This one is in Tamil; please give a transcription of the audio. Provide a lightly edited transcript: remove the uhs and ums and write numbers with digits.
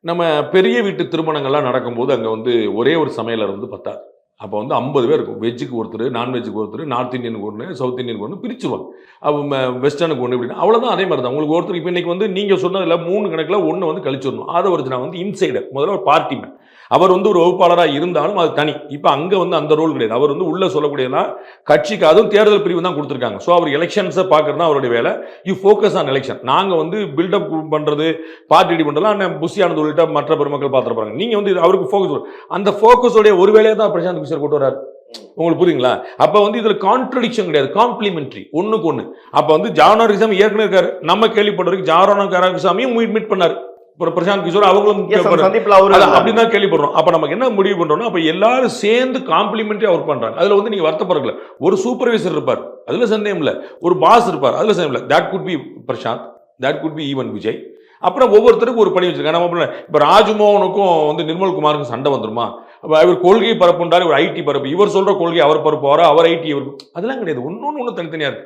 நம்ம பெரிய வீட்டு திருமணங்கள்லாம் நடக்கும்போது அங்க வந்து ஒரே ஒரு சமையலர் வந்து பத்தாது. அப்போ வந்து 50 பேர் இருக்கும். வெஜ்ஜுக்கு ஒருத்தரு, நான்வெஜ்ஜுக்கு ஒருத்தரு, நார்த் இந்தியனுக்கு ஒண்ணு, சவுத் இந்தியனுக்கு ஒண்ணு பிரிச்சுருவாங்க. வெஸ்டர்னுக்கு ஒண்ணு இப்படின்னு. அவ்வளோதான் அதே மாரி தான். உங்களுக்கு ஒருத்தர் இப்ப இன்னைக்கு வந்து நீங்க சொன்னதுல 3 கணக்குல 1 வந்து கழிச்சிடணும். ஆதவர்ஜுனா வந்து இன்சைடர். முதல்ல ஒரு பார்ட்டி மேன். அவர் வந்து ஒரு வகுப்பாளரா இருந்தாலும் அது தனி. இப்ப அங்க வந்து அந்த ரோல் கிடையாது. அவர் வந்து உள்ள சொல்லக்கூடியதுனா கட்சிக்கு அதுவும் தேர்தல் பிரிவு தான் குடுத்துருக்காங்க. சோ அவர் எலக்ஷன்ஸ பார்க்கிறது தான் அவருடைய வேலை. You focus on election. நாங்க வந்து பில்டப் பண்றது, பார்ட்டி ரெடி பண்றதெல்லாம் அண்ணன் புஷி ஆனந்த் உள்ளிட்ட மற்ற பெருமக்கள் பார்த்துருப்பாங்க. நீங்க வந்து அவருக்கு ஃபோக்கஸ் அந்த ஃபோக்கஸோடைய ஒரு வேலையை தான் பிரசாந்த் கிஷோர் கொண்டு வராரு. உங்களுக்கு புரியுங்களா? அப்ப வந்து இதுல கான்ட்ரடிக்ஷன் கிடையாது. காம்ப்ளிமெண்டரி. ஒண்ணுக்கு ஒண்ணு. அப்ப வந்து ஜாவானா ராமசாமி ஏற்கனவே இருக்காரு. நம்ம கேள்விப்பட்ட வரைக்கும் ஜாவானா ராமசாமியும் மீட் பண்ணாரு. பிரசாந்த் கிஷோர் அவங்களும் அப்படின்னு தான் கேள்விப்படுறோம். அப்ப நமக்கு என்ன முடிவு பண்றோம்னா, அப்ப எல்லாரும் சேர்ந்து காம்ப்ளிமெண்டரியா ஒர்க் பண்றாங்க. அதுல வந்து நீங்க வருத்தப்படல. ஒரு சூப்பர்வைசர் இருப்பார். அதுல சந்தேகம் இல்ல. ஒரு பாஸ் இருப்பார். அதுல சந்தேகம் இல்ல. That could be Prashanth. That could be even Vijay. அப்புறம் ஒவ்வொருத்தருக்கும் ஒரு பணி வச்சிருக்காங்க. நம்ம இப்ப ராஜ்மோகனுக்கும் வந்து நிர்மல் குமாருக்கும் சண்டை வந்துருமா? அவர் கொள்கை பரப்புன்றாரு, ஒரு ஐடி பரப்பு. இவர் சொல்ற கொள்கை அவர் பரப்புவாரா, அவர் ஐடி இவர் அதெல்லாம் கிடையாது. ஒன்னொன்னு தனித்தனியா இருக்கு.